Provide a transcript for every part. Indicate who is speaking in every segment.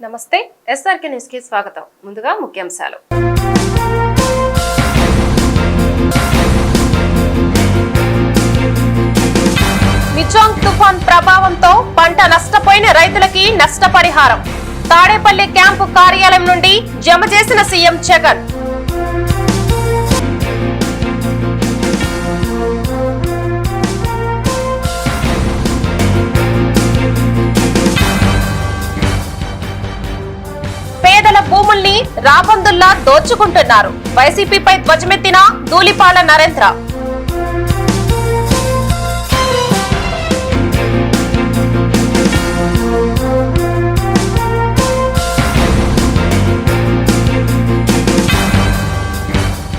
Speaker 1: నమస్తే SRK news కి స్వాగతం. ముందుగా ముఖ్యాంశాలు. మిచాంగ్ తుఫాన్ ప్రభావంతో పంట నష్టపోయిన రైతులకి నష్టపరిహారం తాడేపల్లి క్యాంపు కార్యాలయం నుండి జమ చేసిన సీఎం జగన్. పేదల భూముల్ని రాబందుల్లా దోచుకుంటున్నారు. వైసీపీపై ధ్వజమెత్తిన Dhulipala Narendra.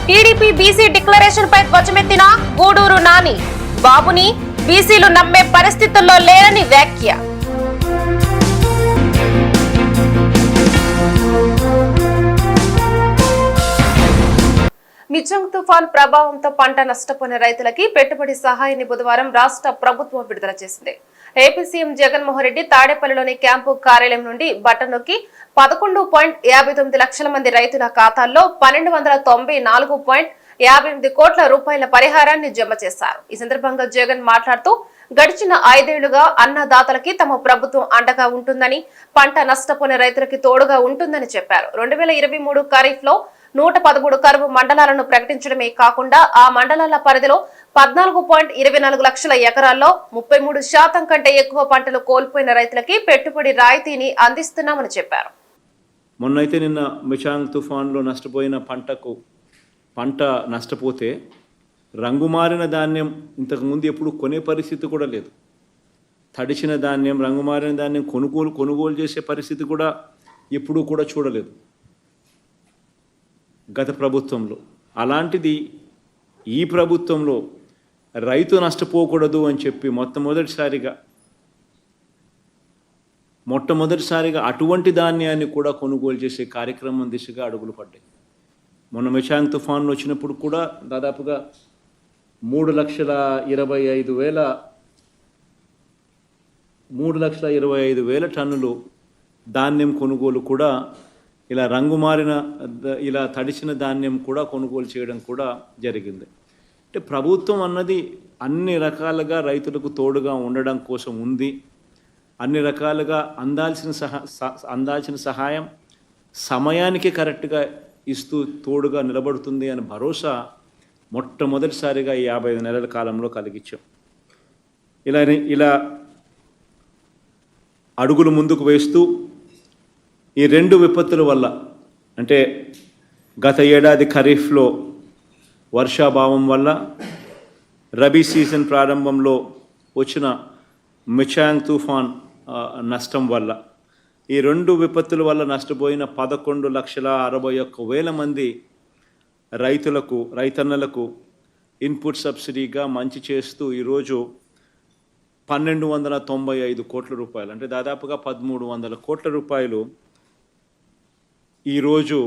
Speaker 1: TDP BC declaration పై ధ్వజమెత్తిన గూడూరు నాని. బాబుని బీసీలు నమ్మే పరిస్థితుల్లో లేరని వ్యాఖ్య. మిచాంగ్ తుఫాన్ ప్రభావంతో పంట నష్టపోయిన రైతులకి పెట్టుబడి సహాయాన్ని బుధవారం రాష్ట్ర ప్రభుత్వం విడుదల చేసింది. ఏపీ సీఎం జగన్మోహన్ రెడ్డి తాడేపల్లిలోని క్యాంపు కార్యాలయం నుండి బటన్ నొక్కి 11.59 లక్షల మంది రైతుల ఖాతాల్లో 1294.58 కోట్ల రూపాయల పరిహారాన్ని జమ చేశారు. ఈ సందర్భంగా జగన్ మాట్లాడుతూ గడిచిన 5 ఏళ్లుగా అన్నదాతలకి తమ ప్రభుత్వం అండగా ఉంటుందని, పంట నష్టపోయిన రైతులకి తోడుగా ఉంటుందని చెప్పారు. 2023 ఖరీఫ్ లో 113 కరువు మండలాలను ప్రకటించడమే కాకుండా ఆ మండలాల పరిధిలో 14.24 లక్షల ఎకరాల్లో 33% కంటే ఎక్కువ పంటలు కోల్పోయిన రైతులకి పెట్టుబడి రాయితీని అందిస్తున్నామని చెప్పారు.
Speaker 2: మొన్నైతే నిన్న మిచాంగ్ తుఫాన్లో నష్టపోయిన పంట నష్టపోతే రంగుమారిన ధాన్యం ఇంతకుముందు ఎప్పుడు కొనే పరిస్థితి కూడా లేదు. తడిచిన ధాన్యం, రంగుమారిన ధాన్యం కొనుగోలు చేసే పరిస్థితి కూడా ఎప్పుడూ కూడా చూడలేదు గత ప్రభుత్వంలో. అలాంటిది ఈ ప్రభుత్వంలో రైతు నష్టపోకూడదు అని చెప్పి మొట్టమొదటిసారిగా అటువంటి ధాన్యాన్ని కూడా కొనుగోలు చేసే కార్యక్రమం దిశగా అడుగులు పడ్డాయి. మొన్న మిచాంగ్ తుఫాన్లు వచ్చినప్పుడు కూడా దాదాపుగా 3,25,000 టన్నులు ధాన్యం కొనుగోలు కూడా ఇలా ఇలా తడిసిన ధాన్యం కూడా కొనుగోలు చేయడం కూడా జరిగింది. అంటే ప్రభుత్వం అన్నది అన్ని రకాలుగా రైతులకు తోడుగా ఉండడం కోసం ఉంది. అన్ని రకాలుగా అందాల్సిన సహాయం సమయానికి కరెక్ట్గా ఇస్తూ తోడుగా నిలబడుతుంది అని భరోసా మొట్టమొదటిసారిగా ఈ 55 నెలల కాలంలో కలిగించాం. ఇలా అడుగులు ముందుకు వేస్తూ ఈ 2 విపత్తుల వల్ల, అంటే గత ఏడాది ఖరీఫ్లో వర్షాభావం వల్ల, రబీ సీజన్ ప్రారంభంలో వచ్చిన మిచాంగ్ తుఫాన్ నష్టం వల్ల, ఈ 2 విపత్తుల వల్ల నష్టపోయిన 11,61,000 మంది రైతన్నలకు ఇన్పుట్ సబ్సిడీగా మంచి చేస్తూ ఈరోజు 1,295 కోట్ల రూపాయలు, అంటే దాదాపుగా 1,300 కోట్ల రూపాయలు ఈరోజు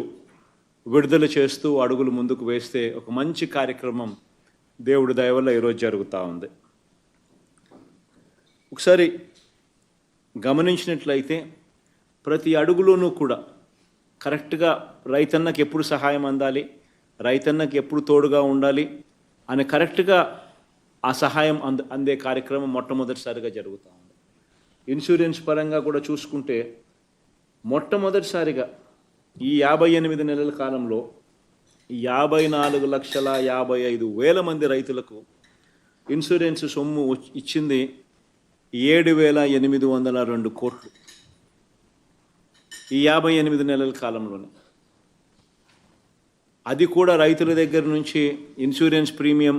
Speaker 2: విడుదల చేస్తూ అడుగులు ముందుకు వేస్తే ఒక మంచి కార్యక్రమం దేవుడి దయ వల్ల ఈరోజు జరుగుతూ ఉంది. ఒకసారి గమనించినట్లయితే ప్రతి అడుగులోనూ కూడా కరెక్ట్గా రైతన్నకి ఎప్పుడు సహాయం అందాలి, రైతన్నకి ఎప్పుడు తోడుగా ఉండాలి అని కరెక్ట్గా ఆ సహాయం అందే కార్యక్రమం మొట్టమొదటిసారిగా జరుగుతూ ఉంది. ఇన్సూరెన్స్ పరంగా కూడా చూసుకుంటే మొట్టమొదటిసారిగా ఈ 58 నెలల కాలంలో 54,55,000 మంది రైతులకు ఇన్సూరెన్స్ సొమ్ము ఇచ్చింది 7,802 కోట్లు ఈ 58 నెలల కాలంలోనే. అది కూడా రైతుల దగ్గర నుంచి ఇన్సూరెన్స్ ప్రీమియం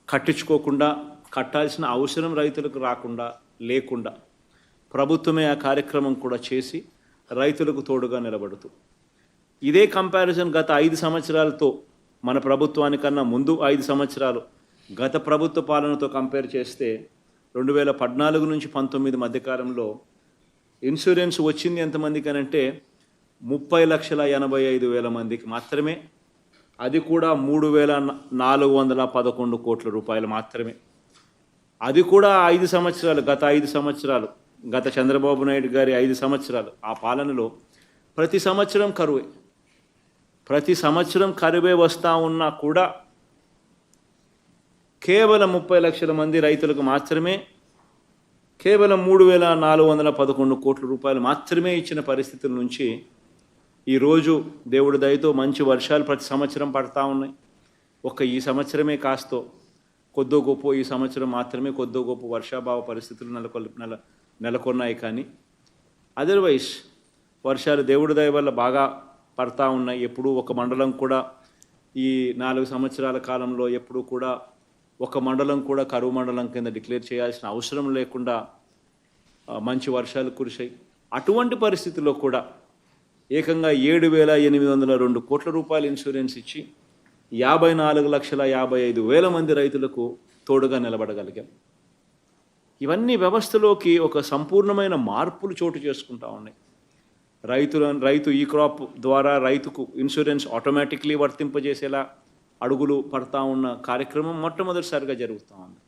Speaker 2: కట్టించుకోకుండా, కట్టాల్సిన అవసరం రైతులకు లేకుండా ప్రభుత్వమే ఆ కార్యక్రమం కూడా చేసి రైతులకు తోడుగా నిలబడుతూ, ఇదే కంపారిజన్ గత 5 సంవత్సరాలతో, మన ప్రభుత్వానికన్నా ముందు 5 సంవత్సరాలు గత ప్రభుత్వ పాలనతో కంపేర్ చేస్తే 2014 నుంచి 19 మధ్యకాలంలో ఇన్సూరెన్స్ వచ్చింది ఎంతమందికి అనంటే 30,85,000 మందికి మాత్రమే. అది కూడా 3,411 కోట్ల రూపాయలు మాత్రమే. అది కూడా 5 సంవత్సరాలు, గత 5 సంవత్సరాలు గత చంద్రబాబు నాయుడు గారి 5 సంవత్సరాలు ఆ పాలనలో ప్రతి సంవత్సరం కరువే, ప్రతి సంవత్సరం కరువే వస్తూ ఉన్నా కూడా కేవలం 30 లక్షల మంది రైతులకు మాత్రమే కేవలం 3,411 కోట్ల రూపాయలు మాత్రమే ఇచ్చిన పరిస్థితుల నుంచి ఈరోజు దేవుడి దయతో మంచి వర్షాలు ప్రతి సంవత్సరం పడతా ఉన్నాయి. ఈ సంవత్సరమే కాస్తో కొద్దో గొప్ప ఈ సంవత్సరం మాత్రమే కొద్దో గొప్ప వర్షాభావ పరిస్థితులు నెలకొన్నాయి. కానీ అదర్వైజ్ వర్షాలు దేవుడి దయ వల్ల బాగా పడతా ఉన్నాయి. ఎప్పుడూ ఒక మండలం కూడా ఈ 4 సంవత్సరాల కాలంలో ఎప్పుడూ కూడా ఒక మండలం కూడా కరువు మండలం కింద డిక్లేర్ చేయాల్సిన అవసరం లేకుండా మంచి వర్షాలు కురిశాయి. అటువంటి పరిస్థితుల్లో కూడా ఏకంగా 7,802 కోట్ల రూపాయల ఇన్సూరెన్స్ ఇచ్చి 54,55,000 మంది రైతులకు తోడుగా నిలబడగలిగాం. ఇవన్నీ వ్యవస్థలోకి ఒక సంపూర్ణమైన మార్పులు చోటు చేసుకుంటా ఉన్నాయి. రైతు ఈ క్రాప్ ద్వారా రైతుకు ఇన్సూరెన్స్ ఆటోమేటిక్లీ వర్తింపజేసేలా అడుగులు పడతా ఉన్న కార్యక్రమం మొట్టమొదటిసారిగా జరుగుతూ ఉంది.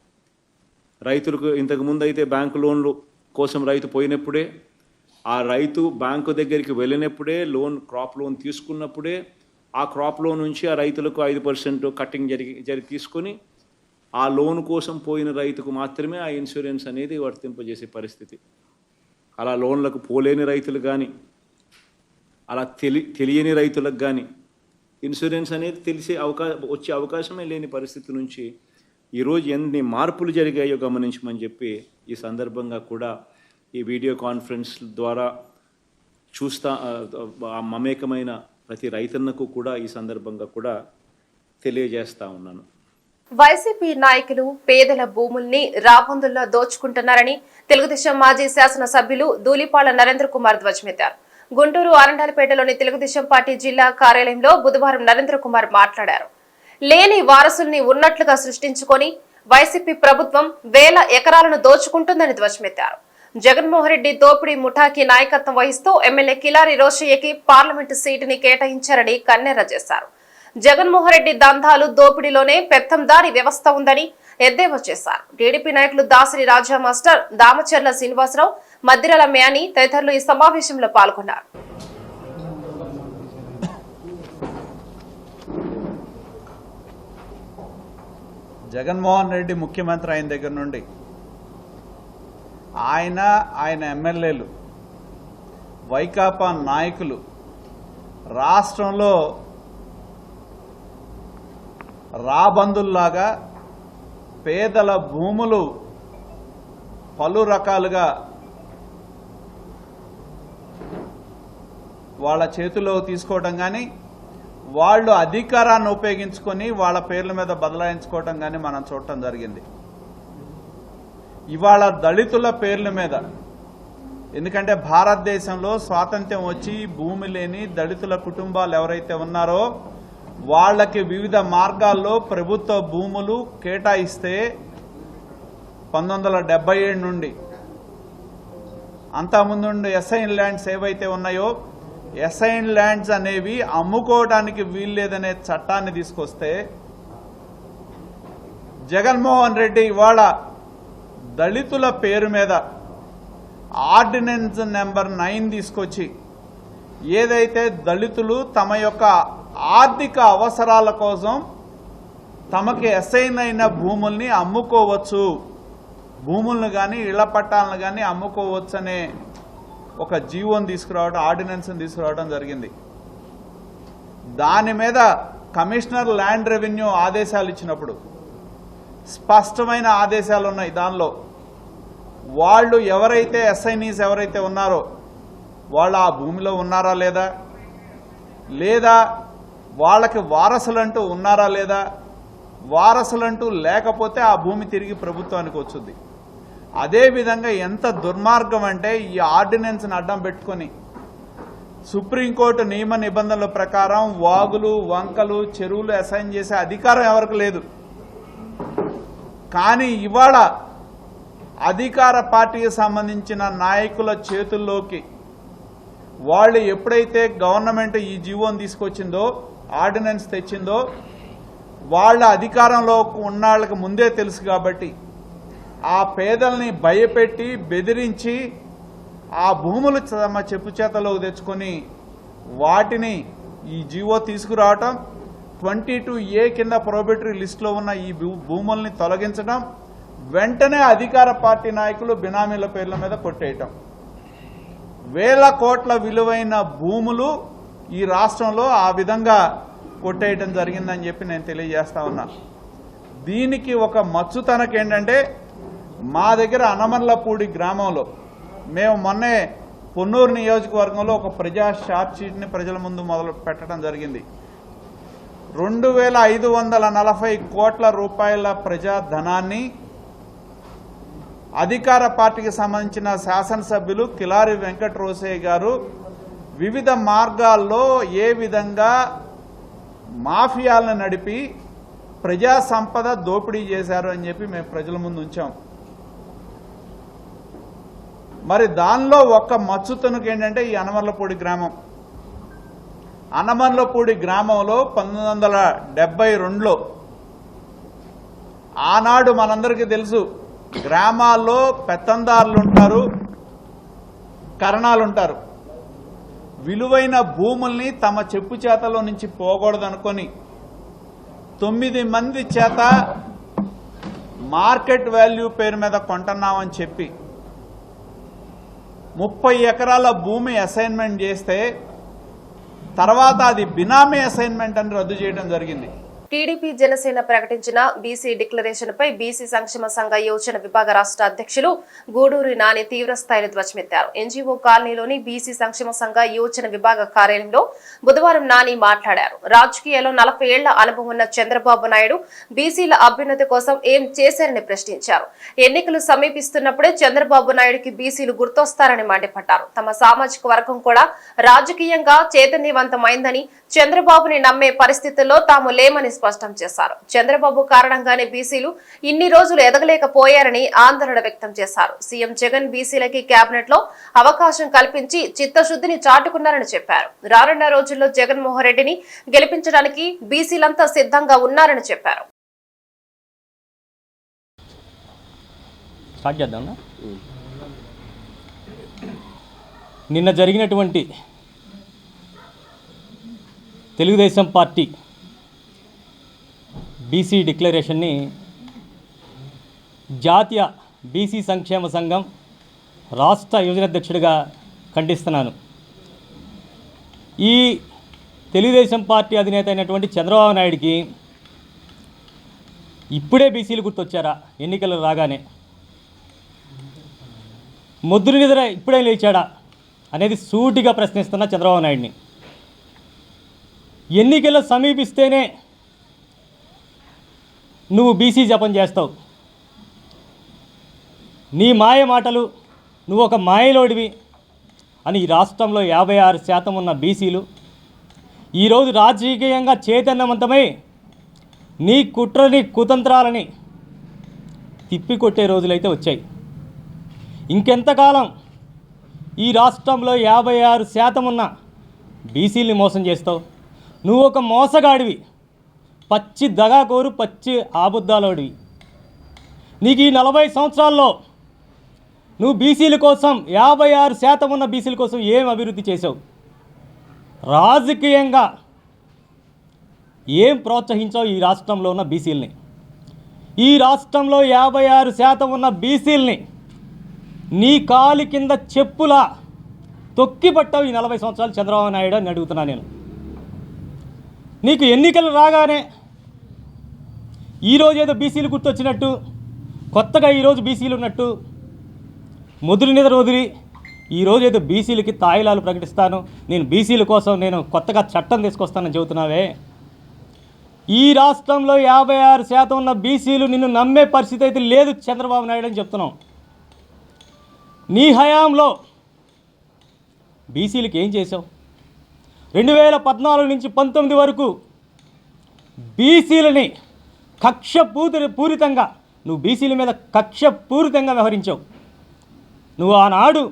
Speaker 2: రైతులకు ఇంతకుముందు అయితే బ్యాంకు లోన్లు కోసం రైతు పోయినప్పుడే, ఆ రైతు బ్యాంకు దగ్గరికి వెళ్ళినప్పుడే క్రాప్ లోన్ తీసుకున్నప్పుడే ఆ క్రాప్ లోన్ నుంచి ఆ రైతులకు 5% కట్టింగ్ జరిగి తీసుకొని ఆ లోన్ కోసం పోయిన రైతుకు మాత్రమే ఆ ఇన్సూరెన్స్ అనేది వర్తింపజేసే పరిస్థితి. అలా లోన్లకు పోలేని రైతులు కానీ అలా తెలియని రైతులకు కానీ ఇన్సూరెన్స్ అనేది వచ్చే అవకాశమే లేని పరిస్థితి నుంచి ఈరోజు ఎన్ని మార్పులు జరిగాయో గమనించమని చెప్పి ఈ సందర్భంగా కూడా ఈ వీడియో కాన్ఫరెన్స్ ద్వారా మమేకమైన ప్రతి రైతన్నకు కూడా ఈ సందర్భంగా కూడా తెలియజేస్తా ఉన్నాను.
Speaker 1: వైసీపీ నాయకులు పేదల భూముల్ని రాబందుల్లో దోచుకుంటున్నారని తెలుగుదేశం మాజీ శాసనసభ్యులు ధూళిపాళ్ల నరేంద్ర కుమార్ ధ్వజమెత్తారు. గుంటూరు ఆరండాలపేటలోని తెలుగుదేశం పార్టీ జిల్లా కార్యాలయంలో బుధవారం నరేంద్ర కుమార్ మాట్లాడారు. లేని వారసుల్ని ఉన్నట్లుగా సృష్టించుకొని వైసీపీ ప్రభుత్వం వేల ఎకరాలను దోచుకుంటుందని ధ్వజమెత్తారు. జగన్మోహన్ రెడ్డి దోపిడీ ముఠాకి నాయకత్వం వహిస్తూ ఎమ్మెల్యే కిలారి రోషయ్యకి పార్లమెంటు సీటుని కేటాయించారని కన్నెర్ర చేశారు. జగన్మోహన్ రెడ్డి దందాలు దోపిడీలోనే పెత్తందారీ వ్యవస్థ ఉందని ఎద్దేవా చేశారు. టీడీపీ నాయకులు దాసరి రాజా మాస్టర్, దామచర్ల శ్రీనివాసరావు, మద్దిరల మ్యాని తదితరులు ఈ సమావేశంలో పాల్గొన్నారు.
Speaker 3: జగన్మోహన్ రెడ్డి ముఖ్యమంత్రి అయిన దగ్గర నుండి ఆయన ఎమ్మెల్యేలు, వైకాపా నాయకులు రాష్ట్రంలో రాబందుల్లాగా పేదల భూములు పలు రకాలుగా వాళ్ళ చేతిలో తీసుకోవడం కానీ, వాళ్ళు అధికారాన్ని ఉపయోగించుకొని వాళ్ళ పేర్ల మీద బదలాయించుకోవటం కానీ మనం చూడటం జరిగింది. ఇవాళ దళితుల పేర్ల మీద, ఎందుకంటే భారతదేశంలో స్వాతంత్ర్యం వచ్చి భూమి లేని దళితుల కుటుంబాలు ఎవరైతే ఉన్నారో వాళ్ళకి వివిధ మార్గాల్లో ప్రభుత్వ భూములు కేటాయిస్తే 1977 నుండి అంతకుముందు ఎస్ఐన్ ల్యాండ్స్ ఏవైతే ఉన్నాయో ఎస్ఐన్ ల్యాండ్స్ అనేవి అమ్ముకోవడానికి వీల్లేదనే చట్టాన్ని తీసుకొస్తే జగన్మోహన్ రెడ్డి ఇవాళ దళితుల పేరు మీద ఆర్డినెన్స్ నెంబర్ 9 తీసుకొచ్చి ఏదైతే దళితులు తమ యొక్క ఆర్థిక అవసరాల కోసం తమకి అసైన్ అయిన భూముల్ని అమ్ముకోవచ్చు, భూములను కానీ ఇళ్ల పట్టాలను కానీ అమ్ముకోవచ్చు అనే ఒక జీవోని తీసుకురావడం, ఆర్డినెన్స్ని తీసుకురావడం జరిగింది. దాని మీద కమిషనర్ ల్యాండ్ రెవెన్యూ ఆదేశాలు ఇచ్చినప్పుడు స్పష్టమైన ఆదేశాలు ఉన్నాయి. దానిలో వాళ్ళు ఎవరైతే అసైనీస్ ఎవరైతే ఉన్నారో వాళ్ళు ఆ భూమిలో ఉన్నారా లేదా వాళ్ళకి వారసులంటూ ఉన్నారా లేదా, వారసులంటూ లేకపోతే ఆ భూమి తిరిగి ప్రభుత్వానికి వచ్చుద్ది. అదేవిధంగా ఎంత దుర్మార్గం అంటే ఈ ఆర్డినెన్స్ని అడ్డం పెట్టుకొని సుప్రీంకోర్టు నియమ నిబంధనల ప్రకారం వాగులు, వంకలు, చెరువులు అసైన్ చేసే అధికారం ఎవరికి లేదు. కానీ ఇవాళ అధికార పార్టీకి సంబంధించిన నాయకుల చేతుల్లోకి వాళ్ళు ఎప్పుడైతే గవర్నమెంట్ ఈ జీవోని తీసుకొచ్చిందో, ఆర్డినెన్స్ తెచ్చిందో, వాళ్ళ అధికారంలో ఉన్న వాళ్ళకి ముందే తెలుసు కాబట్టి ఆ పేదల్ని భయపెట్టి బెదిరించి ఆ భూములు తమ చెప్పు చేతలోకి తెచ్చుకొని వాటిని ఈ జీవో తీసుకురావటం 22A కింద ప్రొహిబిటరీ లిస్టులో ఉన్న ఈ భూముల్ని తొలగించడం, వెంటనే అధికార పార్టీ నాయకులు బినామీల పేర్ల మీద కొట్టేయటం. వేల కోట్ల విలువైన భూములు ఈ రాష్ట్రంలో ఆ విధంగా కొట్టేయటం జరిగిందని చెప్పి నేను తెలియజేస్తా ఉన్నా. దీనికి ఒక మచ్చుతనకేంటంటే మా దగ్గర అనమర్లపూడి గ్రామంలో మేము మొన్నే పొన్నూరు నియోజకవర్గంలో ఒక ప్రజా షార్ట్ షీట్ని ప్రజల ముందు మొదలు పెట్టడం జరిగింది. 2540 కోట్ల రూపాయల ప్రజాధనాన్ని అధికార పార్టీకి సంబంధించిన శాసనసభ్యులు కిలారి వెంకట రోసయ్య గారు వివిధ మార్గాల్లో ఏ విధంగా మాఫియాలను నడిపి ప్రజా సంపద దోపిడీ చేశారు అని చెప్పి మేము ప్రజల ముందు ఉంచాం. మరి దానిలో ఒక్క మచ్చుతనుకు ఏంటంటే ఈ అనమర్లపూడి గ్రామం. అనమర్లపూడి గ్రామంలో 1972లో ఆనాడు మనందరికీ తెలుసు, గ్రామాల్లో పెత్తందారులు ఉంటారు, కరణాలు ఉంటారు. విలువైన భూముల్ని తమ చెప్పు చేతలో నుంచి పోకూడదనుకొని 9 మంది చేత మార్కెట్ వాల్యూ పేరు మీద కొంటున్నామని చెప్పి 30 ఎకరాల భూమి అసైన్మెంట్ చేస్తే తర్వాత అది బినామీ అసైన్మెంట్ అని రద్దు చేయడం జరిగింది.
Speaker 1: టీడీపీ జనసేన ప్రకటించిన బీసీ డిక్లరేషన్ పై బీసీ సంక్షేమ సంఘ యోజన విభాగ రాష్ట్ర అధ్యక్షులు గూడూరి నాని తీవ్రస్థాయిలో ధ్వజమెత్తారు. ఎన్జీఓ కాలనీలోని బీసీ సంక్షేమ సంఘ యోజన విభాగ కార్యాలయంలో బుధవారం నాని మాట్లాడారు. రాజకీయాల్లో 40 ఏళ్ల అనుభవం ఉన్న చంద్రబాబు నాయుడు బీసీల అభ్యున్నతి కోసం ఏం చేశారని ప్రశ్నించారు. ఎన్నికలు సమీపిస్తున్నప్పుడే చంద్రబాబు నాయుడుకి బీసీలు గుర్తొస్తారని మండిపడ్డారు. తమ సామాజిక వర్గం కూడా రాజకీయంగా చైతన్యవంతమైందని, చంద్రబాబుని నమ్మే పరిస్థితుల్లో తాము లేమని స్పష్టం చేశారు. చంద్రబాబు కారణంగానే బీసీలు ఇన్ని రోజులు ఎదగలేకపోయారని ఆందోళన వ్యక్తం చేశారు. సీఎం జగన్ బీసీలకి కేబినెట్ లో అవకాశం కల్పించి చిత్తశుద్ధిని చాటుకున్నారని చెప్పారు. రానున్న రోజుల్లో జగన్మోహన్ రెడ్డిని గెలిపించడానికి బీసీలంతా సిద్ధంగా ఉన్నారని చెప్పారు.
Speaker 4: నిన్న జరిగినటువంటి తెలుగుదేశం పార్టీ బీసీ డిక్లరేషన్ని జాతీయ బీసీ సంక్షేమ సంఘం రాష్ట్ర యువజనాధ్యక్షుడిగా ఖండిస్తున్నాను. ఈ తెలుగుదేశం పార్టీ అధినేత అయినటువంటి చంద్రబాబు నాయుడికి ఇప్పుడే బీసీలు గుర్తొచ్చారా? ఎన్నికలు రాగానే ముద్దు నిద్ర ఇప్పుడే లేచాడా అనేది సూటిగా ప్రశ్నిస్తున్న చంద్రబాబు నాయుడిని. ఎన్నికలు సమీపిస్తేనే నువ్వు బీసీ జపం చేస్తావు. నీ మాయ మాటలు, నువ్వు ఒక మాయలోడివి అని ఈ రాష్ట్రంలో 56% ఉన్న బీసీలు ఈరోజు రాజకీయంగా చైతన్యవంతమై నీ కుట్రని కుతంత్రాలని తిప్పికొట్టే రోజులైతే వచ్చాయి. ఇంకెంతకాలం ఈ రాష్ట్రంలో 56% ఉన్న బీసీల్ని మోసం చేస్తావు? నువ్వు ఒక మోసగాడివి, పచ్చి దగాకోరు, పచ్చి ఆబుద్దాలోడివి. నీకు ఈ 40 సంవత్సరాల్లో నువ్వు బీసీల కోసం 56% ఉన్న బీసీల కోసం ఏం అభివృద్ధి చేసావు? రాజకీయంగా ఏం ప్రోత్సహించావు ఈ రాష్ట్రంలో ఉన్న బీసీలని? ఈ రాష్ట్రంలో 56% ఉన్న బీసీలని నీ కాలి కింద చెప్పులా తొక్కి పట్టావు ఈ 40 సంవత్సరాలు చంద్రబాబు నాయుడు అని అడుగుతున్నా నేను. నీకు ఎన్నికలు రాగానే ఈరోజు ఏదో బీసీలు గుర్తొచ్చినట్టు, కొత్తగా ఈరోజు బీసీలు ఉన్నట్టు మొదలు నిద్ర వదిలి ఈరోజు ఏదో బీసీలకి తాయిలాలు ప్రకటిస్తాను, నేను బీసీల కోసం నేను కొత్తగా చట్టం తీసుకొస్తానని చెబుతున్నావే. ఈ రాష్ట్రంలో 56% ఉన్న బీసీలు నిన్ను నమ్మే పరిస్థితి అయితే లేదు చంద్రబాబు నాయుడు అని చెప్తున్నాం. నీ హయాంలో బీసీలకి ఏం చేసావు? 2014 నుంచి 19 వరకు బీసీలని పూరితంగా నువ్వు బీసీల మీద కక్షపూరితంగా వ్యవహరించావు. నువ్వు ఆనాడు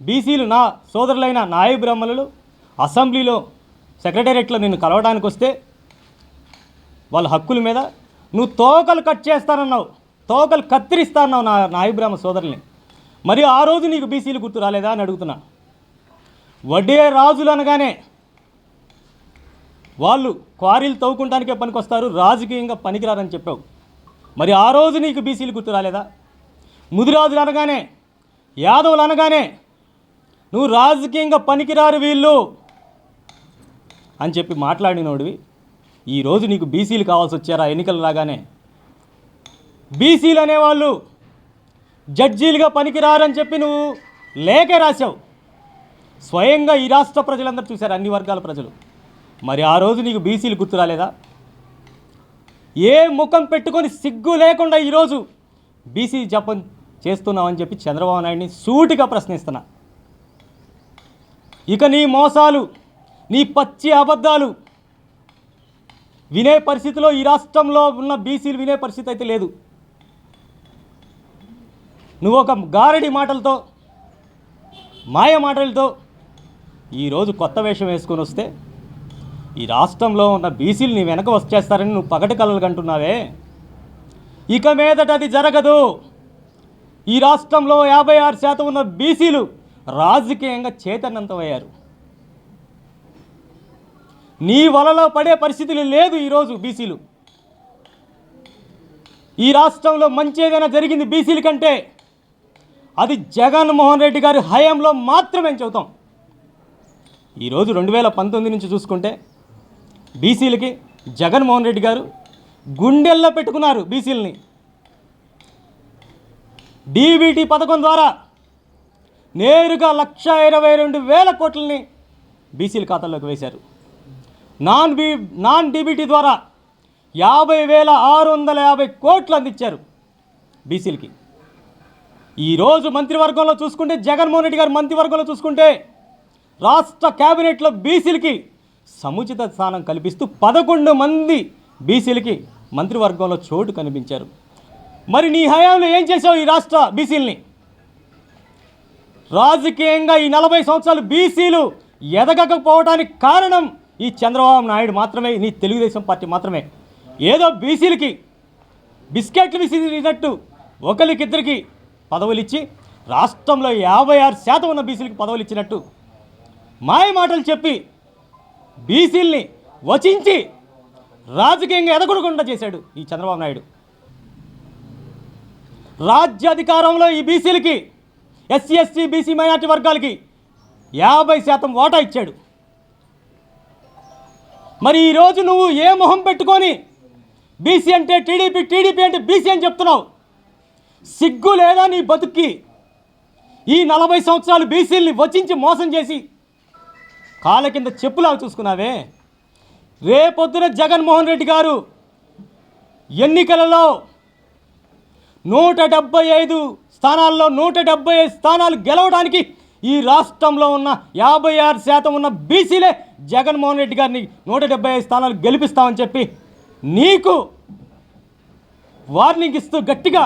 Speaker 4: బీసీలు నా సోదరులైన నాయ బ్రాహ్మణులు అసెంబ్లీలో సెక్రటేరియట్లో నిన్ను కలవడానికి వస్తే వాళ్ళ హక్కుల మీద నువ్వు తోకలు కట్ చేస్తానన్నావు. తోకలు కత్తిరిస్తా అన్నావు నా నాయబ్రాహ్మ సోదరుల్ని. మరి ఆ రోజు నీకు బీసీలు గుర్తు రాలేదా అని అడుగుతున్నా. వడ్డే రాజులు అనగానే వాళ్ళు క్వారీలు తవ్వుకుంటానికే పనికొస్తారు, రాజకీయంగా పనికిరారని చెప్పావు. మరి ఆ రోజు నీకు బీసీలు గుర్తు రాలేదా? ముదిరాజులు అనగానే, యాదవులు అనగానే నువ్వు రాజకీయంగా పనికిరారు వీళ్ళు అని చెప్పి మాట్లాడినోడివి. ఈరోజు నీకు బీసీలు కావాల్సి వచ్చారా ఎన్నికలు రాగానే? బీసీలు అనేవాళ్ళు జడ్జీలుగా పనికిరారని చెప్పి నువ్వు లేఖే రాశావు. స్వయంగా ఈ రాష్ట్ర ప్రజలందరూ చూశారు, అన్ని వర్గాల ప్రజలు. మరి ఆ రోజు నీకు బీసీలు గుర్తు రాలేదా? ఏ ముఖం పెట్టుకొని సిగ్గు లేకుండా ఈరోజు బీసీ జపం చేస్తున్నామని చెప్పి చంద్రబాబు నాయుడిని సూటిగా ప్రశ్నిస్తున్నా. ఇక నీ మోసాలు, నీ పచ్చి అబద్ధాలు వినే పరిస్థితిలో ఈ రాష్ట్రంలో ఉన్న బీసీలు వినే పరిస్థితి అయితే లేదు. నువ్వు ఒక గారడి మాటలతో, మాయ మాటలతో ఈరోజు కొత్త వేషం వేసుకొని వస్తే ఈ రాష్ట్రంలో ఉన్న బీసీలు నీ వెనక వచ్చేస్తారని నువ్వు పగటి కలలు కంటున్నావే. ఇక మీదట అది జరగదు. ఈ రాష్ట్రంలో 56% ఉన్న బీసీలు రాజకీయంగా చైతన్యవంతమయ్యారు. నీ వలలో పడే పరిస్థితులు లేదు ఈరోజు బీసీలు. ఈ రాష్ట్రంలో మంచి ఏదైనా జరిగింది బీసీల కంటే అది జగన్మోహన్ రెడ్డి గారి హయాంలో మాత్రమే చెబుతాం. ఈరోజు 2019 నుంచి చూసుకుంటే బీసీలకి జగన్మోహన్ రెడ్డి గారు గుండెల్లో పెట్టుకున్నారు బీసీలని. డీబీటీ పథకం ద్వారా నేరుగా 1,22,000 కోట్లని బీసీల ఖాతాల్లోకి వేశారు. నాన్ డీబీటీ ద్వారా 50,650 కోట్లు అందించారు బీసీలకి. ఈరోజు మంత్రివర్గంలో చూసుకుంటే, జగన్మోహన్ రెడ్డి గారు మంత్రివర్గంలో చూసుకుంటే రాష్ట్ర కేబినెట్లో బీసీలకి సముచిత స్థానం కల్పిస్తూ 11 మంది బీసీలకి మంత్రివర్గంలో చోటు కనిపించారు. మరి నీ హయాంలో ఏం చేసావు ఈ రాష్ట్ర బీసీలని? రాజకీయంగా ఈ 40 సంవత్సరాలు బీసీలు ఎదగకపోవడానికి కారణం ఈ చంద్రబాబు నాయుడు మాత్రమే, నీ తెలుగుదేశం పార్టీ మాత్రమే. ఏదో బీసీలకి బిస్కెట్లు విసిరినట్టు ఒకరికిద్దరికి పదవులు ఇచ్చి రాష్ట్రంలో 56% ఉన్న బీసీలకి పదవులు ఇచ్చినట్టు మాయ మాటలు చెప్పి బీసీల్ని వచించి రాజకీయంగా ఎదగకుండా చేశాడు ఈ చంద్రబాబు నాయుడు. రాజ్యాధికారంలో ఈ బీసీలకి, ఎస్సీ ఎస్టీ బీసీ మైనార్టీ వర్గాలకి 50% వాటా ఇచ్చాడు. మరి ఈరోజు నువ్వు ఏ మొహం పెట్టుకొని బీసీ అంటే టీడీపీ, టీడీపీ అంటే బీసీ అని చెప్తున్నావు? సిగ్గు లేదా నీ బతుక్కి? ఈ 40 సంవత్సరాలు బీసీల్ని వచించి మోసం చేసి కాళ్ళ కింద చెప్పులాగా చూసుకున్నావే. రేపొద్దున జగన్మోహన్ రెడ్డి గారు ఎన్నికలలో 175 స్థానాల్లో 175 స్థానాలు గెలవడానికి ఈ రాష్ట్రంలో ఉన్న 56% ఉన్న బీసీలే జగన్మోహన్ రెడ్డి గారిని 175 స్థానాలు గెలిపిస్తామని చెప్పి నీకు వార్నింగ్ ఇస్తూ గట్టిగా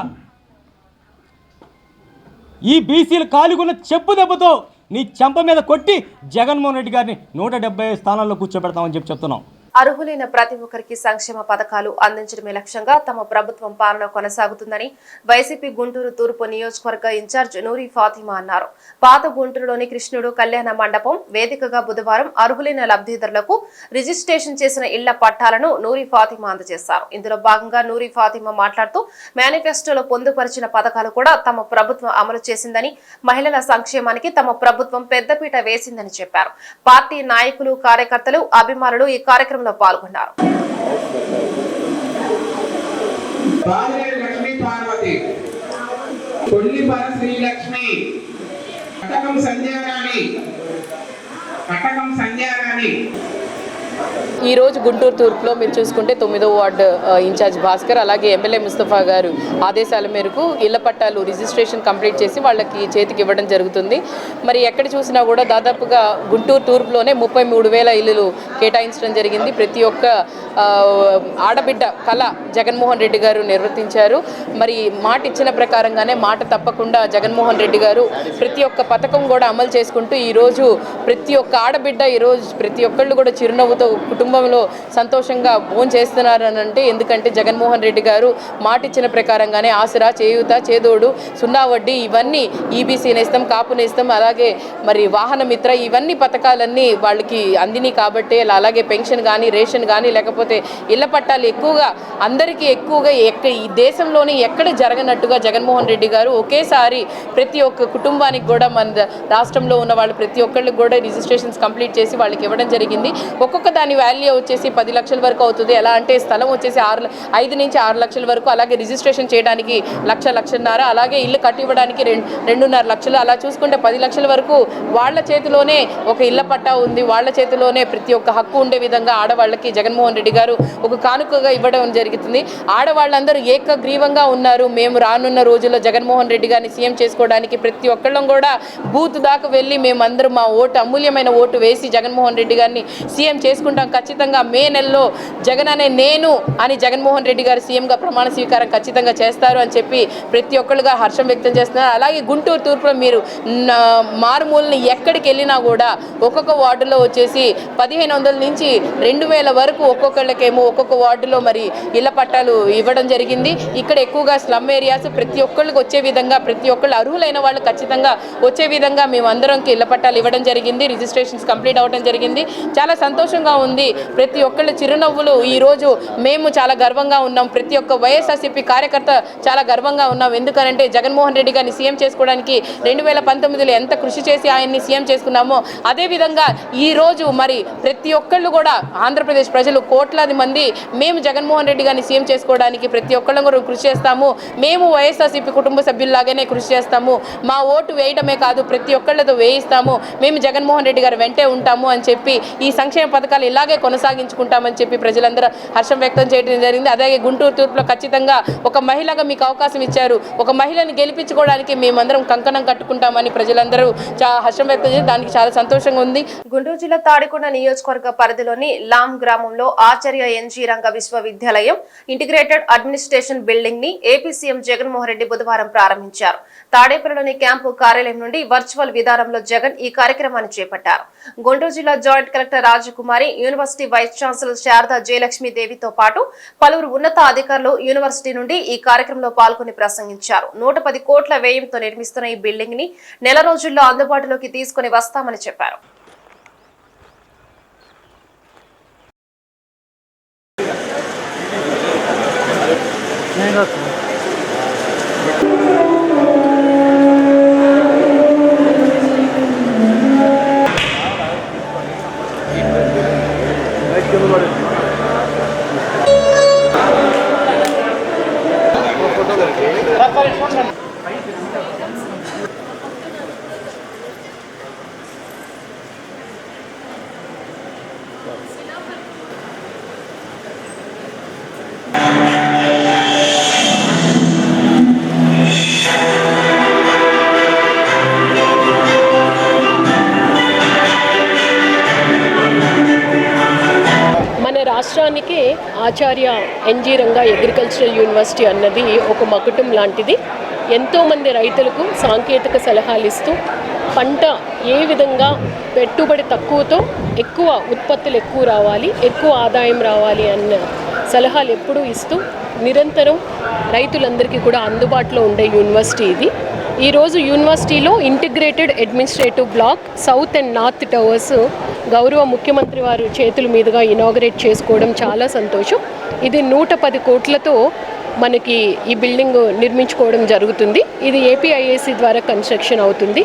Speaker 4: ఈ బీసీలు కాలుగున్న చెప్పు దెబ్బతో నీ చెంప మీద కొట్టి జగన్మోహన్ రెడ్డి గారిని 175 స్థానాల్లో కూర్చోబెడతామని చెప్తున్నాం.
Speaker 1: అర్హులైన ప్రతి ఒక్కరికి సంక్షేమ పథకాలు అందించడమే లక్ష్యంగా తమ ప్రభుత్వం పాలన కొనసాగుతుందని వైసీపీ గుంటూరు తూర్పు నియోజకవర్గ ఇన్ఛార్జ్ నూరి ఫాతిమా అన్నారు. పాత గుంటూరులోని కృష్ణుడు కళ్యాణ మండపం వేదికగా బుధవారం అర్హులైన లబ్ధిదారులకు రిజిస్ట్రేషన్ చేసిన ఇళ్ల పట్టాలను నూరి ఫాతిమా అందజేశారు. ఇందులో భాగంగా నూరి ఫాతిమా మాట్లాడుతూ మేనిఫెస్టోలో పొందుపరిచిన పథకాలు కూడా తమ ప్రభుత్వం అమలు చేసిందని, మహిళల సంక్షేమానికి తమ ప్రభుత్వం పెద్దపీట వేసిందని చెప్పారు. పార్టీ నాయకులు, కార్యకర్తలు, అభిమానులు ఈ కార్యక్రమంలో పాల్గొన్నారు.
Speaker 5: ఈరోజు గుంటూరు తూర్పులో మీరు చూసుకుంటే 9వ వార్డు ఇన్ఛార్జ్ భాస్కర్, అలాగే ఎమ్మెల్యే ముస్తఫా గారు ఆదేశాల మేరకు ఇళ్ల పట్టాలు రిజిస్ట్రేషన్ కంప్లీట్ చేసి వాళ్ళకి చేతికి ఇవ్వడం జరుగుతుంది. మరి ఎక్కడ చూసినా కూడా దాదాపుగా గుంటూరు తూర్పులోనే 33,000 ఇల్లులు కేటాయించడం జరిగింది. ప్రతి ఒక్క ఆడబిడ్డ కళ జగన్మోహన్ రెడ్డి గారు నిర్వర్తించారు. మరి మాట ఇచ్చిన ప్రకారంగానే మాట తప్పకుండా జగన్మోహన్ రెడ్డి గారు ప్రతి ఒక్క పథకం కూడా అమలు చేసుకుంటూ ఈరోజు ప్రతి ఒక్క ఆడబిడ్డ ఈరోజు ప్రతి ఒక్కళ్ళు కూడా చిరునవ్వుతో కుటుంబంలో సంతోషంగా భోజనం చేస్తున్నారు అని అంటే ఎందుకంటే జగన్మోహన్ రెడ్డి గారు మాట ఇచ్చిన ప్రకారంగానే ఆసరా, చేయూత, చేదోడు, సున్నా వడ్డీ ఇవన్నీ ఈబీసీ నేస్తం, కాపు నేస్తం, అలాగే మరి వాహన మిత్ర ఇవన్నీ పథకాలన్నీ వాళ్ళకి అందినాయి కాబట్టి అలాగే పెన్షన్ కానీ, రేషన్ కానీ, లేకపోతే ఇళ్ల పట్టాలు ఎక్కువగా అందరికీ ఎక్కువగా ఈ దేశంలోనే ఎక్కడ జరగనట్టుగా జగన్మోహన్ రెడ్డి గారు ఒకేసారి ప్రతి ఒక్క కుటుంబానికి కూడా మన రాష్ట్రంలో ఉన్న వాళ్ళు ప్రతి ఒక్కళ్ళకి కూడా రిజిస్ట్రేషన్స్ కంప్లీట్ చేసి వాళ్ళకి ఇవ్వడం జరిగింది. ఒక్కొక్క దాని వాల్యూ వచ్చేసి 10 లక్షల వరకు అవుతుంది. ఎలా అంటే స్థలం వచ్చేసి 5 నుంచి 6 లక్షల వరకు, అలాగే రిజిస్ట్రేషన్ చేయడానికి 1,00,000 అలాగే ఇల్లు కట్టి ఇవ్వడానికి 2.5 లక్షలు, అలా చూసుకుంటే 10 లక్షల వరకు వాళ్ళ చేతిలోనే ఒక ఇళ్ల పట్టా ఉంది. వాళ్ళ చేతిలోనే ప్రతి ఒక్క హక్కు ఉండే విధంగా ఆడవాళ్ళకి జగన్మోహన్ రెడ్డి గారు ఒక కానుకగా ఇవ్వడం జరుగుతుంది. ఆడవాళ్ళందరూ ఏకగ్రీవంగా ఉన్నారు. మేము రానున్న రోజుల్లో జగన్మోహన్ రెడ్డి గారిని సీఎం చేసుకోవడానికి ప్రతి ఒక్కళ్ళం కూడా బూత్ దాకా వెళ్ళి మేమందరం మా అమూల్యమైన ఓటు వేసి జగన్మోహన్ రెడ్డి గారిని సీఎం చేసుకుంటాం. ఖచ్చితంగా మే నెలలో జగన్ అనే నేను అని జగన్మోహన్ రెడ్డి గారు సీఎంగా ప్రమాణ స్వీకారం ఖచ్చితంగా చేస్తారు అని చెప్పి ప్రతి ఒక్కళ్ళుగా హర్షం వ్యక్తం చేస్తున్నారు. అలాగే గుంటూరు తూర్పులో మీరు మారుమూలని ఎక్కడికి వెళ్ళినా కూడా ఒక్కొక్క వార్డులో వచ్చేసి 1,500 నుంచి 2,000 వరకు ఒక్కొక్కళ్ళకేమో ఒక్కొక్క వార్డులో మరి ఇళ్ల పట్టాలు ఇవ్వడం జరిగింది. ఇక్కడ ఎక్కువగా స్లమ్ ఏరియాస్ ప్రతి ఒక్కళ్ళకి వచ్చే విధంగా, ప్రతి ఒక్కళ్ళు అర్హులైన వాళ్ళు ఖచ్చితంగా వచ్చే విధంగా మేమందరంకి ఇళ్ల పట్టాలు ఇవ్వడం జరిగింది. రిజిస్ట్రేషన్స్ కంప్లీట్ అవ్వడం జరిగింది. చాలా సంతోషంగా ఉంది. ప్రతి ఒక్కళ్ళ చిరునవ్వులు ఈరోజు మేము చాలా గర్వంగా ఉన్నాం. ప్రతి ఒక్క వైఎస్ఆర్సీపీ కార్యకర్త చాలా గర్వంగా ఉన్నాం. ఎందుకంటే జగన్మోహన్ రెడ్డి గారిని సీఎం చేసుకోవడానికి 2019లో ఎంత కృషి చేసి ఆయన్ని సీఎం చేసుకున్నామో అదేవిధంగా ఈరోజు మరి ప్రతి ఒక్కళ్ళు కూడా ఆంధ్రప్రదేశ్ ప్రజలు కోట్లాది మంది మేము జగన్మోహన్ రెడ్డి గారిని సీఎం చేసుకోవడానికి ప్రతి ఒక్కళ్ళం కూడా కృషి చేస్తాము. మేము వైఎస్ఆర్సీపీ కుటుంబ సభ్యుల్లాగానే కృషి చేస్తాము. మా ఓటు వేయడమే కాదు ప్రతి ఒక్కళ్ళతో వేయిస్తాము. మేము జగన్మోహన్ రెడ్డి గారు వెంటే ఉంటాము అని చెప్పి ఈ సంక్షేమ పథకాలు ఇలాగే కొనసాగించుకుంటామని చెప్పి ప్రజలందరూ హర్షం వ్యక్తం చేయడం జరిగింది. అలాగే గుంటూరు తూర్పులో ఖచ్చితంగా ఒక మహిళగా మీకు అవకాశం ఇచ్చారు. ఒక మహిళని గెలిపించుకోవడానికి మేమందరం కంకణం కట్టుకుంటామని ప్రజలందరూ హర్షం వ్యక్తం చేసి దానికి చాలా సంతోషంగా ఉంది.
Speaker 1: గుంటూరు జిల్లా తాడికొండ నియోజకవర్గ పరిధిలోని లాం గ్రామంలో ఆచార్య ఎన్జీ రంగ విశ్వవిద్యాలయం ఇంటిగ్రేటెడ్ అడ్మినిస్ట్రేషన్ బిల్డింగ్ ని ఏపీ సీఎం జగన్మోహన్ రెడ్డి బుధవారం ప్రారంభించారు. తాడేపల్లిలోని క్యాంపు కార్యాలయం నుండి వర్చువల్ విధానంలో జగన్ ఈ కార్యక్రమాన్ని చేపట్టారు. గుంటూరు జిల్లా జాయింట్ కలెక్టర్ రాజకుమారి, యూనివర్సిటీ వైస్ ఛాన్సలర్ శారదా జయలక్ష్మీదేవితో పాటు పలువురు ఉన్నత అధికారులు యూనివర్సిటీ నుండి ఈ కార్యక్రమంలో పాల్గొని ప్రసంగించారు. 110 కోట్ల వ్యయంతో నిర్మిస్తున్న ఈ బిల్డింగ్ ని నెల రోజుల్లో అందుబాటులోకి తీసుకుని వస్తామని చెప్పారు.
Speaker 6: రాష్ట్రానికి ఆచార్య ఎన్జీ రంగా అగ్రికల్చరల్ యూనివర్సిటీ అన్నది ఒక మకుటం లాంటిది. ఎంతోమంది రైతులకు సాంకేతిక సలహాలు ఇస్తూ పంట ఏ విధంగా పెట్టుబడి తక్కువతో ఎక్కువ ఉత్పత్తులు ఎక్కువ రావాలి, ఎక్కువ ఆదాయం రావాలి అన్న సలహాలు ఎప్పుడూ ఇస్తూ నిరంతరం రైతులందరికీ కూడా అందుబాటులో ఉండే యూనివర్సిటీ ఇది. ఈరోజు యూనివర్సిటీలో integrated administrative block south and north towers గౌరవ ముఖ్యమంత్రి వారు చేతుల మీదుగా ఇనాగరేట్ చేసుకోవడం చాలా సంతోషం. ఇది 110 కోట్లతో మనకి ఈ బిల్డింగ్ నిర్మించుకోవడం జరుగుతుంది. ఇది ఏపీఐఏసీ ద్వారా కన్స్ట్రక్షన్ అవుతుంది.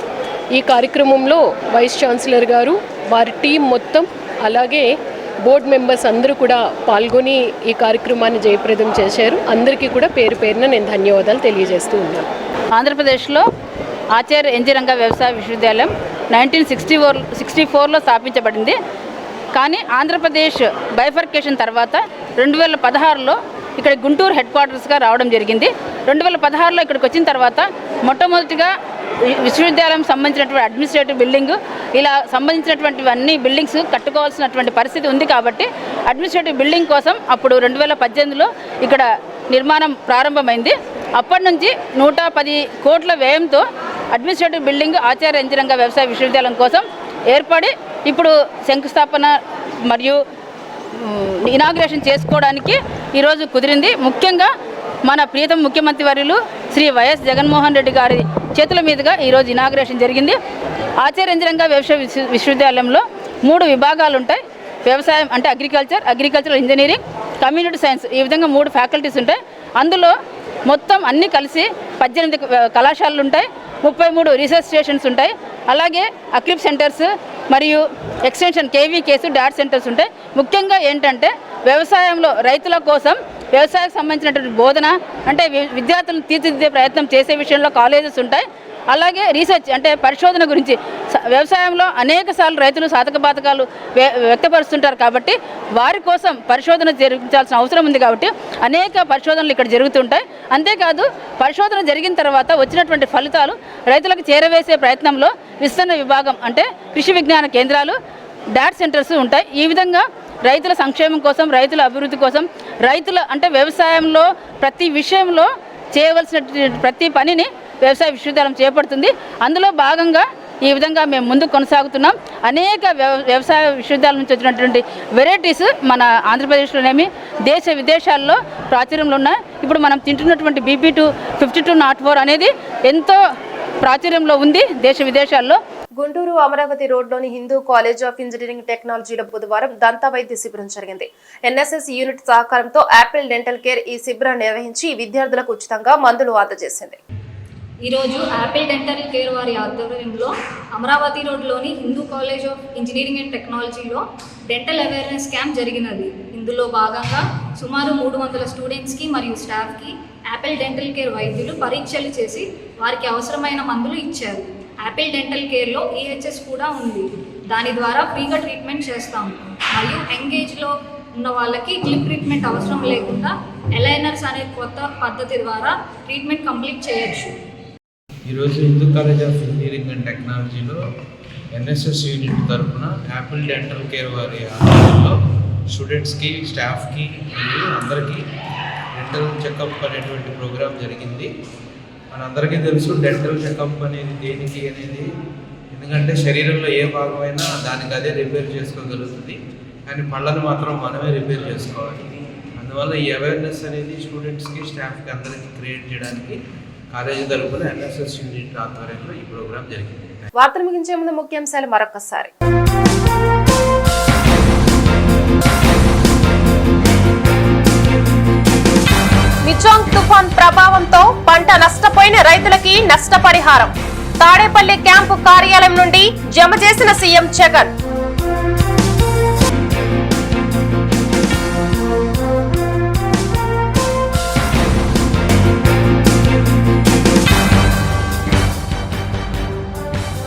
Speaker 6: ఈ కార్యక్రమంలో వైస్ ఛాన్సలర్ గారు, వారి టీం మొత్తం, అలాగే బోర్డు మెంబర్స్ అందరూ కూడా పాల్గొని ఈ కార్యక్రమాన్ని జయప్రదం చేశారు. అందరికీ కూడా పేరు పేరున నేను ధన్యవాదాలు తెలియజేస్తూ ఉన్నాను.
Speaker 7: ఆంధ్రప్రదేశ్లో ఆచార్య ఎన్జీ రంగా వ్యవసాయ విశ్వవిద్యాలయం 1964లో స్థాపించబడింది. కానీ ఆంధ్రప్రదేశ్ బైఫర్కేషన్ తర్వాత 2016లో ఇక్కడ గుంటూరు హెడ్ క్వార్టర్స్గా రావడం జరిగింది. 2016లో ఇక్కడికి వచ్చిన తర్వాత మొట్టమొదటిగా విశ్వవిద్యాలయం సంబంధించినటువంటి అడ్మినిస్ట్రేటివ్ బిల్డింగ్, ఇలా సంబంధించినటువంటివన్నీ బిల్డింగ్స్ కట్టుకోవాల్సినటువంటి పరిస్థితి ఉంది. కాబట్టి అడ్మినిస్ట్రేటివ్ బిల్డింగ్ కోసం అప్పుడు 2018లో ఇక్కడ నిర్మాణం ప్రారంభమైంది. అప్పటి నుంచి 110 కోట్ల వ్యయంతో అడ్మినిస్ట్రేటివ్ బిల్డింగ్ ఆచార్య ఎన్జీ రంగా వ్యవసాయ విశ్వవిద్యాలయం కోసం ఏర్పడి ఇప్పుడు శంకుస్థాపన మరియు ఇనాగ్రేషన్ చేసుకోవడానికి ఈరోజు కుదిరింది. ముఖ్యంగా మన ప్రియతమ ముఖ్యమంత్రి వర్యులు శ్రీ వైఎస్ జగన్మోహన్ రెడ్డి గారి చేతుల మీదుగా ఈరోజు ఇనాగ్రేషన్ జరిగింది. ఆచార్య ఎన్జీ వ్యవసాయ విశ్వవిద్యాలయంలో 3 విభాగాలు ఉంటాయి. వ్యవసాయం అంటే అగ్రికల్చరల్ ఇంజనీరింగ్, కమ్యూనిటీ సైన్స్, ఈ విధంగా 3 ఫ్యాకల్టీస్ ఉంటాయి. అందులో మొత్తం అన్నీ కలిసి 18 కళాశాలలు ఉంటాయి, 33 రీసెర్చ్ స్టేషన్స్ ఉంటాయి, అలాగే అక్లిప్ సెంటర్స్ మరియు ఎక్స్టెన్షన్ కేవీకేస్ డాట్ సెంటర్స్ ఉంటాయి. ముఖ్యంగా ఏంటంటే వ్యవసాయంలో రైతుల కోసం వ్యవసాయానికి సంబంధించినటువంటి బోధన అంటే విద్యార్థులను తీర్చిదిద్దే ప్రయత్నం చేసే విషయంలో కాలేజెస్ ఉంటాయి. అలాగే రీసెర్చ్ అంటే పరిశోధన గురించి వ్యవసాయంలో అనేక సార్లు రైతులు సాధక బాధకాలు వ్యక్తపరుస్తుంటారు కాబట్టి వారి కోసం పరిశోధన జరిగించాల్సిన అవసరం ఉంది. కాబట్టి అనేక పరిశోధనలు ఇక్కడ జరుగుతుంటాయి. అంతేకాదు పరిశోధన జరిగిన తర్వాత వచ్చినటువంటి ఫలితాలు రైతులకు చేరవేసే ప్రయత్నంలో విస్తరణ విభాగం అంటే కృషి విజ్ఞాన కేంద్రాలు, డాట్ సెంటర్స్ ఉంటాయి. ఈ విధంగా రైతుల సంక్షేమం కోసం, రైతుల అభివృద్ధి కోసం, రైతుల అంటే వ్యవసాయంలో ప్రతి విషయంలో చేయవలసిన ప్రతి పనిని వ్యవసాయ విశ్వవిద్యాలయం చేపడుతుంది. అందులో భాగంగా ఈ విధంగా మేము ముందుకు కొనసాగుతున్నాం. అనేక వ్యవసాయ విశ్వవిద్యాలయం నుంచి వచ్చినటువంటి వెరైటీస్ మన ఆంధ్రప్రదేశ్లోనేమి దేశ విదేశాల్లో ప్రాచుర్యంలో ఉన్నాయి. ఇప్పుడు మనం తింటున్నటువంటి BP2 5204 అనేది ఎంతో ప్రాచుర్యంలో ఉంది దేశ విదేశాల్లో.
Speaker 1: గుంటూరు అమరావతి రోడ్లోని హిందూ కాలేజ్ ఆఫ్ ఇంజనీరింగ్ టెక్నాలజీలో బుధవారం దంత వైద్య శిబిరం జరిగింది. NSS యూనిట్ సహకారంతో యాపిల్ డెంటల్ కేర్ ఈ శిబిరాన్ని నిర్వహించి విద్యార్థులకు ఉచితంగా మందులు అందజేసింది.
Speaker 8: ఈరోజు యాపిల్ డెంటల్ కేర్ వారి ఆధ్వర్యంలో అమరావతి రోడ్లోని Hindu college of engineering and టెక్నాలజీలో డెంటల్ అవేర్నెస్ క్యాంప్ జరిగినది. ఇందులో భాగంగా సుమారు 300 స్టూడెంట్స్కి మరియు స్టాఫ్కి యాపిల్ డెంటల్ కేర్ వైద్యులు పరీక్షలు చేసి వారికి అవసరమైన మందులు ఇచ్చారు. యాపిల్ డెంటల్ కేర్లో EHS కూడా ఉంది. దాని ద్వారా ఫ్రీగా ట్రీట్మెంట్ చేస్తాము. మరియు ఎంగేజ్లో ఉన్న వాళ్ళకి క్లిప్ ట్రీట్మెంట్ అవసరం లేకుండా ఎలైనర్స్ అనే కొత్త పద్ధతి ద్వారా ట్రీట్మెంట్ కంప్లీట్ చేయొచ్చు.
Speaker 9: ఈరోజు Hindu college of engineering and టెక్నాలజీలో NSS యూనిట్ తరఫున యాపిల్ డెంటల్ కేర్ వారి ఆధ్వర్యంలో స్టూడెంట్స్కి, స్టాఫ్కి మరియు అందరికీ డెంటల్ చెకప్ అనేటువంటి ప్రోగ్రాం జరిగింది. మనందరికీ తెలుసు డెంటల్ చెకప్ అనేది దేనికి అనేది, ఎందుకంటే శరీరంలో ఏ భాగమైనా దానికి అదే రిపేర్ చేసుకోగలుగుతుంది, కానీ పళ్ళను మాత్రం మనమే రిపేర్ చేసుకోవాలి. అందువల్ల ఈ అవేర్నెస్ అనేది స్టూడెంట్స్కి, స్టాఫ్కి అందరికీ క్రియేట్ చేయడానికి కాలేజీ తరఫున NSS యూనిట్ ఆధ్వర్యంలో ఈ ప్రోగ్రాం జరిగింది.
Speaker 1: వార్తలు ముగించే ముందు ముఖ్యాంశాలు మరొకసారి. మిచాంగ్ తుఫాన్ ప్రభావంతో పంట నష్టపోయిన రైతులకి నష్టపరిహారం తాడేపల్లి క్యాంపు కార్యాలయం నుండి జమ చేసిన సీఎం జగన్.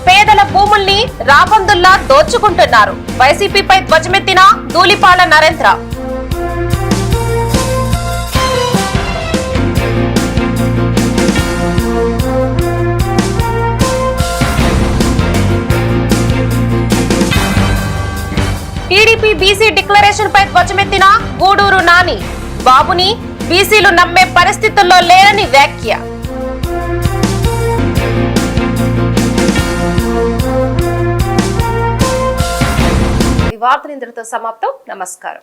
Speaker 1: పేదల భూముల్ని రాబందుల్లా దోచుకుంటున్నారు. వైసీపీపై ధ్వజమెత్తిన Dhulipalla Narendra. TDP BC declaration పై ధ్వజమెత్తిన గూడూరు నాని. బాబుని బీసీలు నమ్మే పరిస్థితుల్లో లేరని వ్యాఖ్య. ఈ వార్తలు ఇంతటితో సమాప్తం. నమస్కారం.